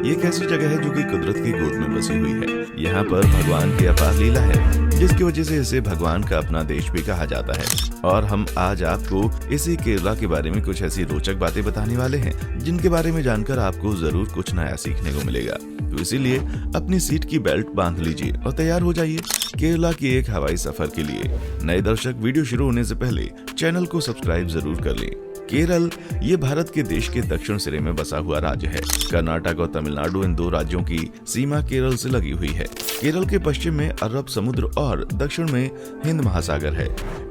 ये एक ऐसी जगह है जो कि कुदरत की गोद में बसी हुई है। यहाँ पर भगवान की अपार लीला है, जिसकी वजह से इसे भगवान का अपना देश भी कहा जाता है। और हम आज आपको इसी केरला के बारे में कुछ ऐसी रोचक बातें बताने वाले हैं, जिनके बारे में जानकर आपको जरूर कुछ नया सीखने को मिलेगा। तो इसीलिए अपनी सीट की बेल्ट बांध लीजिए और तैयार हो जाइए केरला की एक हवाई सफर के लिए। नए दर्शक, वीडियो शुरू होने से पहले चैनल को सब्सक्राइब जरूर कर लें। केरल ये भारत के देश के दक्षिण सिरे में बसा हुआ राज्य है। कर्नाटक और तमिलनाडु इन दो राज्यों की सीमा केरल से लगी हुई है। केरल के पश्चिम में अरब समुद्र और दक्षिण में हिंद महासागर है।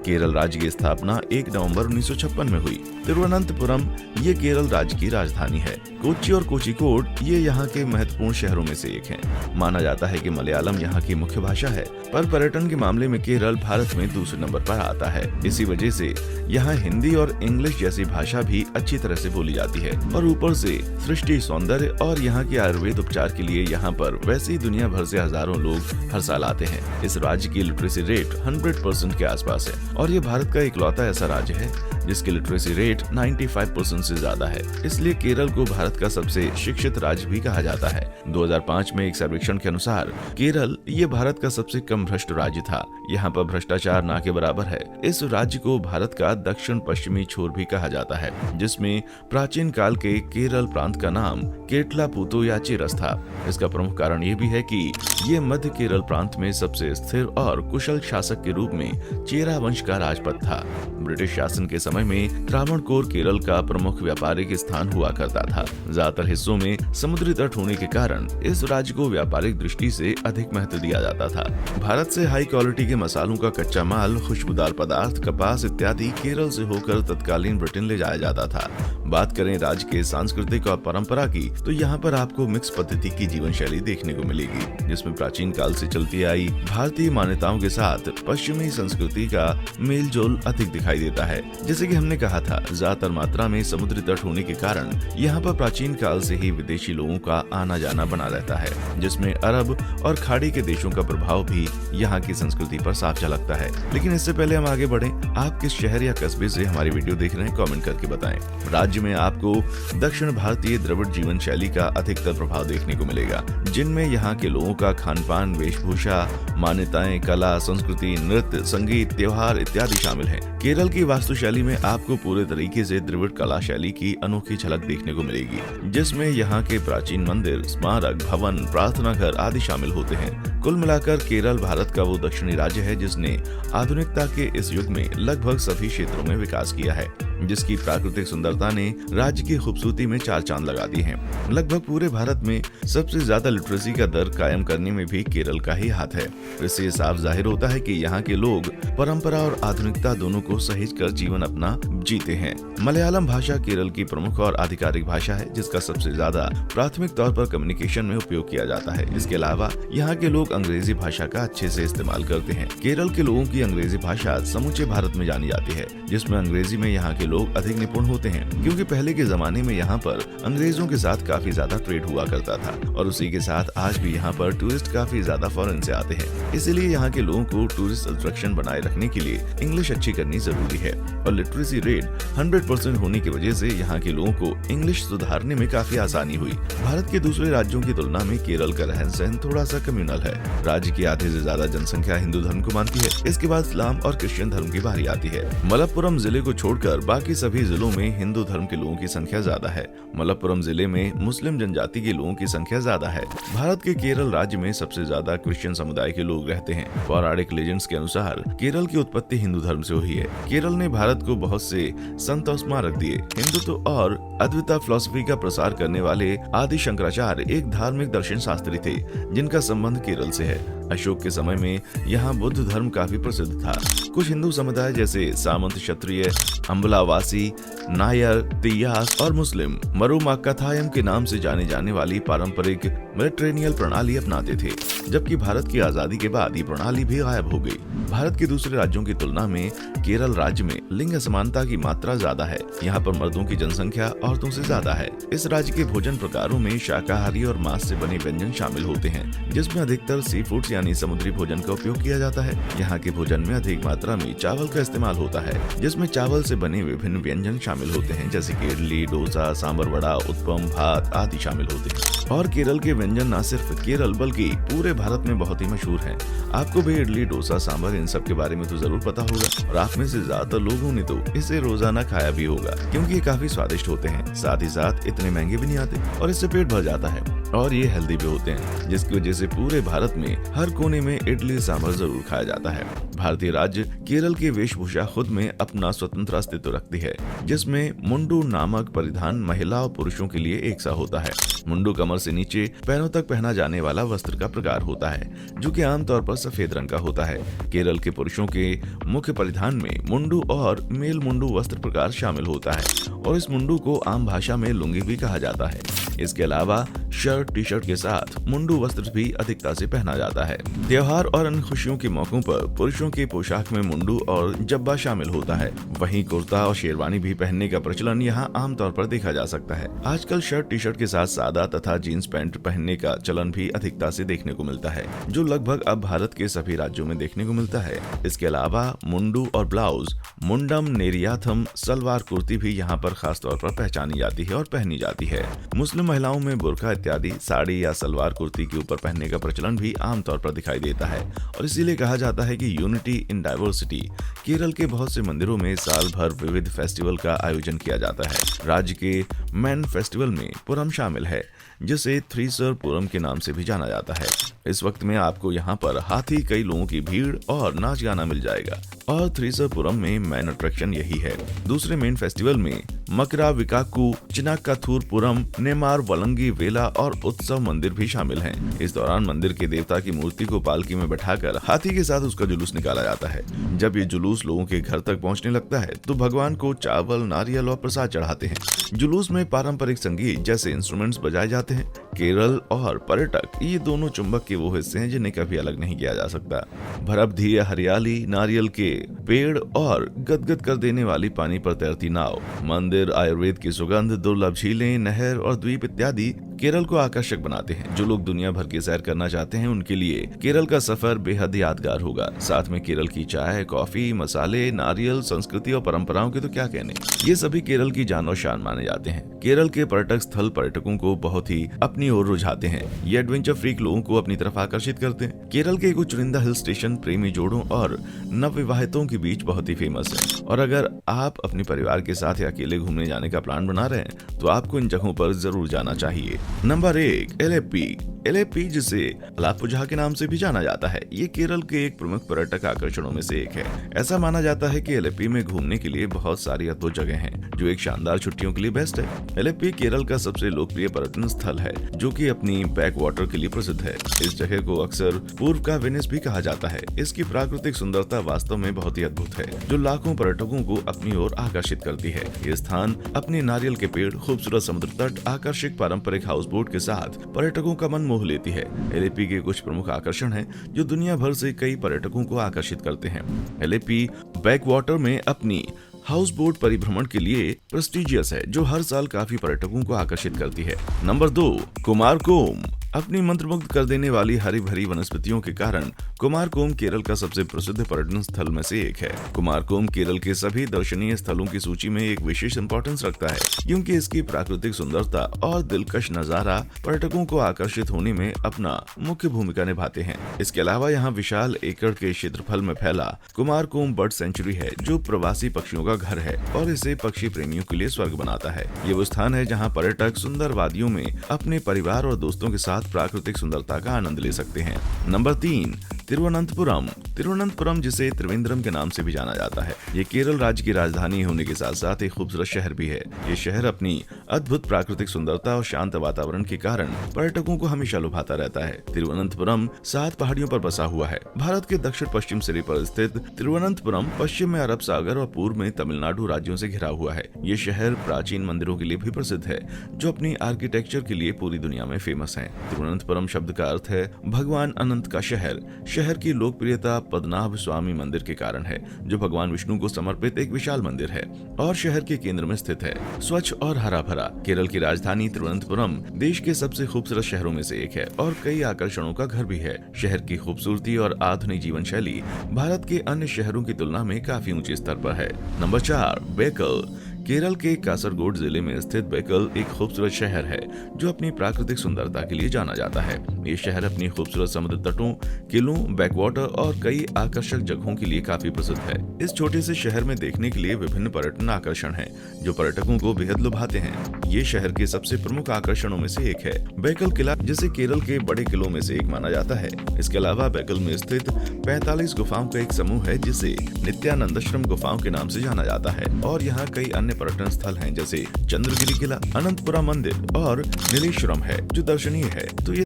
केरल राज्य की स्थापना 1 नवंबर 1956 में हुई। तिरुवनंतपुरम ये केरल राज्य की राजधानी है। कोच्चि और कोझिकोड ये यहाँ के महत्वपूर्ण शहरों में से एक हैं। माना जाता है कि मलयालम यहाँ की मुख्य भाषा है, पर पर्यटन के मामले में केरल भारत में दूसरे नंबर पर आता है। इसी वजह से यहाँ हिंदी और इंग्लिश जैसी भाषा भी अच्छी तरह से बोली जाती है। और ऊपर से सृष्टि, सौंदर्य और यहाँ के आयुर्वेद उपचार के लिए यहाँ पर वैसे ही दुनिया भर से हजारों लोग हर साल आते हैं। इस राज्य की लिटरेसी रेट 100% के आसपास है और ये भारत का इकलौता ऐसा राज्य है जिसकी लिटरेसी रेट 95% से ज्यादा है। इसलिए केरल को भारत का सबसे शिक्षित राज्य भी कहा जाता है। 2005 में एक सर्वेक्षण के अनुसार केरल ये भारत का सबसे कम भ्रष्ट राज्य था। यहाँ पर भ्रष्टाचार ना के बराबर है। इस राज्य को भारत का दक्षिण पश्चिमी छोर भी कहा जाता है, जिसमें प्राचीन काल के केरल प्रांत का नाम केटलापुतो या चेरस था। इसका प्रमुख कारण ये भी है कि ये मध्य केरल प्रांत में सबसे स्थिर और कुशल शासक के रूप में चेरा वंश का राजपद था। ब्रिटिश शासन के समय में त्रावणकोर केरल का प्रमुख व्यापारिक स्थान हुआ करता था। ज्यादातर हिस्सों में समुद्री तट होने के कारण इस राज्य को व्यापारिक दृष्टि से अधिक महत्व दिया जाता था। भारत से हाई क्वालिटी के मसालों का कच्चा माल, खुशबूदार पदार्थ, कपास इत्यादि केरल से होकर तत्कालीन ब्रिटेन ले जाया जाता था। बात करें राज्य के सांस्कृतिक और परंपरा की, तो यहाँ पर आपको मिक्स पद्धति की जीवन शैली देखने को मिलेगी, जिसमें प्राचीन काल से चलती आई भारतीय मान्यताओं के साथ पश्चिमी संस्कृति का मेल जोल अधिक दिखाई देता है। जैसे कि हमने कहा था, ज्यादातर मात्रा में समुद्री तट होने के कारण यहाँ पर प्राचीन काल से ही विदेशी लोगों का आना जाना बना रहता है, जिसमें अरब और खाड़ी के देशों का प्रभाव भी यहाँ की संस्कृति पर साफ झलकता है। लेकिन इससे पहले हम आगे बढ़ें, आप किस शहर या कस्बे से हमारी वीडियो देख रहे हैं, कमेंट करके बताएं। राज्य में आपको दक्षिण भारतीय द्रविड़ जीवन शैली का अधिकतर प्रभाव देखने को मिलेगा, जिनमें यहाँ के लोगों का खान पान, वेशभूषा, मान्यताएं, कला, संस्कृति, नृत्य, संगीत, त्योहार इत्यादि शामिल है। केरल की वास्तुशैली में आपको पूरे तरीके से द्रविड़ कला शैली की अनोखी झलक देखने को मिलेगी, जिसमें यहाँ के प्राचीन मंदिर, स्मारक, भवन, प्रार्थना घर आदि शामिल होते हैं। कुल मिलाकर केरल भारत का वो दक्षिणी राज्य है जिसने आधुनिकता के इस युग में लगभग सभी क्षेत्रों में विकास किया है, जिसकी प्राकृतिक सुंदरता ने राज्य की खूबसूरती में 4 चांद लगा दिए हैं। लगभग पूरे भारत में सबसे ज्यादा लिटरेसी का दर कायम करने में भी केरल का ही हाथ है। इससे साफ जाहिर होता है कि यहाँ के लोग परंपरा और आधुनिकता दोनों को सहेज कर जीवन अपना जीते हैं। मलयालम भाषा केरल की प्रमुख और आधिकारिक भाषा है, जिसका सबसे ज्यादा प्राथमिक तौर पर कम्युनिकेशन में उपयोग किया जाता है। इसके अलावा यहाँ के लोग अंग्रेजी भाषा का अच्छे से इस्तेमाल करते हैं। केरल के लोगों की अंग्रेजी भाषा समूचे भारत में जानी जाती है, जिसमें अंग्रेजी में यहाँ के लोग अधिक निपुण होते हैं, क्योंकि पहले के जमाने में यहाँ पर अंग्रेजों के साथ काफी ज्यादा ट्रेड हुआ करता था और उसी के साथ आज भी यहाँ पर टूरिस्ट काफी ज्यादा फॉरेन से आते हैं। इसीलिए यहाँ के लोगों को टूरिस्ट अट्रैक्शन बनाए रखने के लिए इंग्लिश अच्छी करनी जरूरी है और लिटरेसी रेट 100% होने की वजह से यहाँ के लोगों को इंग्लिश सुधारने में काफी आसानी हुई। भारत के दूसरे राज्यों की तुलना में केरल का रहन सहन थोड़ा सा कम्युनल है। राज्य की आधे से ज्यादा जनसंख्या हिंदू धर्म को मानती है। इसके बाद इस्लाम और क्रिश्चियन धर्म की बारी आती है। मलप्पुरम जिले को छोड़कर बाकी सभी जिलों में हिंदू धर्म के लोगों की संख्या ज्यादा है। मलप्पुरम जिले में मुस्लिम जनजाति के लोगों की संख्या ज्यादा है। भारत के केरल राज्य में सबसे ज्यादा क्रिश्चियन समुदाय के लोग रहते हैं। पौराणिक लेजेंड्स के अनुसार केरल की उत्पत्ति हिंदू धर्म से हुई है। केरल ने भारत को बहुत से संत और स्मारक दिए। हिंदुत्व और अद्वैता फिलॉसफी का प्रसार करने वाले आदि शंकराचार्य एक धार्मिक दर्शन शास्त्री थे, जिनका संबंध केरल से है। अशोक के समय में यहाँ बुद्ध धर्म काफी प्रसिद्ध था। कुछ हिंदू समुदाय जैसे सामंत, क्षत्रिय, अम्बलावासी, नायर, तियास और मुस्लिम मरुमाक्काथायम के नाम से जाने जाने वाली पारंपरिक मैट्रिलिनियल प्रणाली अपनाते थे, जबकि भारत की आजादी के बाद ये प्रणाली भी गायब हो गई। भारत के दूसरे राज्यों की तुलना में केरल राज्य में लिंग असमानता की मात्रा ज्यादा है। यहाँ पर मर्दों की जनसंख्या औरतों से ज्यादा है। इस राज्य के भोजन प्रकारों में शाकाहारी और मांस से बने व्यंजन शामिल होते हैं, जिसमें अधिकतर सी फूड्स यानी समुद्री भोजन का उपयोग किया जाता है। यहाँ के भोजन में अधिक मात्रा में चावल का इस्तेमाल होता है, जिसमें चावल से बने विभिन्न व्यंजन शामिल होते हैं, जैसे कि इडली, डोसा, सांभर वड़ा, उत्पम, भात आदि शामिल होते हैं। और केरल के व्यंजन न सिर्फ केरल बल्कि पूरे भारत में बहुत ही मशहूर हैं। आपको भी इडली, डोसा, सांभर इन सब के बारे में तो जरूर पता होगा, और आप में से ज्यादातर लोगों ने तो इसे रोजाना खाया भी होगा, क्योंकि ये काफी स्वादिष्ट होते हैं। साथ ही साथ इतने महंगे भी नहीं आते और इससे पेट भर जाता है, और ये हेल्दी भी होते हैं, जिसकी वजह से पूरे भारत में हर कोने में इडली सांभर जरूर खाया जाता है। भारतीय राज्य केरल की वेशभूषा खुद में अपना स्वतंत्र अस्तित्व रखती है, जिसमें मुंडू नामक परिधान महिला और पुरुषों के लिए एक सा होता है। मुंडू कमर से नीचे पैरों तक पहना जाने वाला वस्त्र का प्रकार होता है, जो कि आमतौर पर सफेद रंग का होता है। केरल के पुरुषों के मुख्य परिधान में मुंडू और मेल मुंडू वस्त्र प्रकार शामिल होता है, और इस मुंडू को आम भाषा में लुंगी भी कहा जाता है। इसके अलावा शर्ट, टी शर्ट के साथ मुंडू वस्त्र भी अधिकता से पहना जाता है। त्योहार और अन्य खुशियों के मौकों पर पुरुषों की पोशाक में मुंडू और जब्बा शामिल होता है। वहीं कुर्ता और शेरवानी भी पहनने का प्रचलन यहाँ आमतौर पर देखा जा सकता है। आजकल शर्ट, टी शर्ट के साथ सादा तथा जीन्स पैंट पहनने का चलन भी अधिकता से देखने को मिलता है, जो लगभग अब भारत के सभी राज्यों में देखने को मिलता है। इसके अलावा मुंडू और ब्लाउज, मुंडम नेरियाथम, सलवार कुर्ती भी यहाँ पर खास तौर पर पहचानी जाती है और पहनी जाती है। मुस्लिम महिलाओं में बुर्का इत्यादि साड़ी या सलवार कुर्ती के ऊपर पहनने का प्रचलन भी आमतौर पर दिखाई देता है, और इसीलिए कहा जाता है कि यूनिटी इन डाइवर्सिटी। केरल के बहुत से मंदिरों में साल भर विविध फेस्टिवल का आयोजन किया जाता है। राज्य के मैन फेस्टिवल में पुरम शामिल है, जिसे थ्रीसर पुरम के नाम से भी जाना जाता है। इस वक्त में आपको यहाँ पर हाथी, कई लोगों की भीड़ और नाच गाना मिल जाएगा, और थ्रीसर पुरम में मेन अट्रैक्शन यही है। दूसरे मेन फेस्टिवल में मकरा विकाकू, चिनाकाथुर पुरम, नेमार वलंगी वेला और उत्सव मंदिर भी शामिल हैं। इस दौरान मंदिर के देवता की मूर्ति को पालकी में बैठाकर हाथी के साथ उसका जुलूस निकाला जाता है। जब ये जुलूस लोगों के घर तक पहुंचने लगता है तो भगवान को चावल, नारियल और प्रसाद चढ़ाते हैं। जुलूस में पारंपरिक संगीत जैसे इंस्ट्रूमेंट्स बजाए जाते हैं। केरल और पर्यटक ये दोनों चुंबक के वो हिस्से हैं जिन्हें कभी अलग नहीं किया जा सकता। भरभीय हरियाली, नारियल के पेड़ और गदगद कर देने वाली पानी पर तैरती नाव, मंदिर, आयुर्वेद की सुगंध, दुर्लभ झीलें, नहर और द्वीप इत्यादि केरल को आकर्षक बनाते हैं। जो लोग दुनिया भर की सैर करना चाहते हैं उनके लिए केरल का सफर बेहद यादगार होगा। साथ में केरल की चाय, कॉफी, मसाले, नारियल, संस्कृति और परंपराओं के तो क्या कहने, ये सभी केरल की जान और शान माने जाते हैं। केरल के पर्यटक स्थल पर्यटकों को बहुत ही अपनी ओर रुझाते हैं। ये एडवेंचर फ्रीक लोगों को अपनी तरफ आकर्षित करते हैं। केरल के कुछ चुनिंदा हिल स्टेशन प्रेमी जोड़ों और नवविवाहितों के बीच बहुत ही फेमस है, और अगर आप अपने परिवार के साथ या अकेले घूमने जाने का प्लान बना रहे हैं तो आपको इन जगहों पर जरूर जाना चाहिए। नंबर 1, एलेप्पी। एलेप्पी, जिसे अलाप्पुझा के नाम से भी जाना जाता है, ये केरल के एक प्रमुख पर्यटक आकर्षणों में से एक है। ऐसा माना जाता है कि एलेप्पी में घूमने के लिए बहुत सारी अद्भुत जगह हैं, जो एक शानदार छुट्टियों के लिए बेस्ट है। एलेप्पी केरल का सबसे लोकप्रिय पर्यटन स्थल है, जो कि अपनी बैक वाटर के लिए प्रसिद्ध है। इस जगह को अक्सर पूर्व का वेनिस भी कहा जाता है। इसकी प्राकृतिक सुंदरता वास्तव में बहुत ही अद्भुत है, जो लाखों पर्यटकों को अपनी ओर आकर्षित करती है। ये स्थान अपने नारियल के पेड़, खूबसूरत समुद्र तट, आकर्षक पारंपरिक हाउस बोट के साथ पर्यटकों का मन मोह लेती है। एलेप्पी के कुछ प्रमुख आकर्षण हैं, जो दुनिया भर से कई पर्यटकों को आकर्षित करते हैं। एलेप्पी बैक वाटर में अपनी हाउस बोट परिभ्रमण के लिए प्रेस्टिजियस है, जो हर साल काफी पर्यटकों को आकर्षित करती है। नंबर 2, कुमारकोम। अपनी मंत्रमुग्ध कर देने वाली हरी भरी वनस्पतियों के कारण कुमारकोम केरल का सबसे प्रसिद्ध पर्यटन स्थल में से एक है। कुमारकोम केरल के सभी दर्शनीय स्थलों की सूची में एक विशेष इंपॉर्टेंस रखता है, क्योंकि इसकी प्राकृतिक सुंदरता और दिलकश नजारा पर्यटकों को आकर्षित होने में अपना मुख्य भूमिका निभाते हैं। इसके अलावा यहाँ विशाल एकड़ के क्षेत्रफल में फैला कुमारकोम बर्ड सेंचुरी है, जो प्रवासी पक्षियों का घर है और इसे पक्षी प्रेमियों के लिए स्वर्ग बनाता है। ये वो स्थान है जहाँ पर्यटक सुंदर वादियों में अपने परिवार और दोस्तों के साथ प्राकृतिक सुंदरता का आनंद ले सकते हैं। नंबर 3, तिरुवनंतपुरम तिरुवनंतपुरम जिसे त्रिवेंद्रम के नाम से भी जाना जाता है, ये केरल राज्य की राजधानी होने के साथ साथ एक खूबसूरत शहर भी है। ये शहर अपनी अद्भुत प्राकृतिक सुंदरता और शांत वातावरण के कारण पर्यटकों को हमेशा लुभाता रहता है। तिरुवनंतपुरम 7 पहाड़ियों पर बसा हुआ है। भारत के दक्षिण पश्चिम सिरे पर स्थित तिरुवनंतपुरम पश्चिम में अरब सागर और पूर्व में तमिलनाडु राज्यों से घिरा हुआ है। ये शहर प्राचीन मंदिरों के लिए भी प्रसिद्ध है, जो अपनी आर्किटेक्चर के लिए पूरी दुनिया में फेमस है। तिरुवनंतपुरम शब्द का अर्थ है भगवान अनंत का शहर। शहर की लोकप्रियता पद्मनाभ स्वामी मंदिर के कारण है, जो भगवान विष्णु को समर्पित एक विशाल मंदिर है और शहर के केंद्र में स्थित है। स्वच्छ और हरा भरा केरल की राजधानी तिरुवनंतपुरम देश के सबसे खूबसूरत शहरों में से एक है और कई आकर्षणों का घर भी है। शहर की खूबसूरती और आधुनिक जीवन शैली भारत के अन्य शहरों की तुलना में काफी ऊंचे स्तर पर है। नंबर 4, बेकल। केरल के कासरगोड जिले में स्थित बेकल एक खूबसूरत शहर है, जो अपनी प्राकृतिक सुंदरता के लिए जाना जाता है। ये शहर अपनी खूबसूरत समुद्र तटों, किलों, बैकवाटर और कई आकर्षक जगहों के लिए काफी प्रसिद्ध है। इस छोटे से शहर में देखने के लिए विभिन्न पर्यटन आकर्षण हैं, जो पर्यटकों को बेहद लुभाते हैं। ये शहर के सबसे प्रमुख आकर्षणों में से एक है बेकल किला, जिसे केरल के बड़े किलों में से एक माना जाता है। इसके अलावा बेकल में स्थित 45 गुफाओं का एक समूह है, जिसे नित्यानंदश्रम गुफाओं के नाम से जाना जाता है और यहाँ कई अन्य पर्यटन स्थल हैं, जैसे चंद्रगिरी किला, अनंतपुरा मंदिर और नीलेश्वरम है, जो दर्शनीय है। तो ये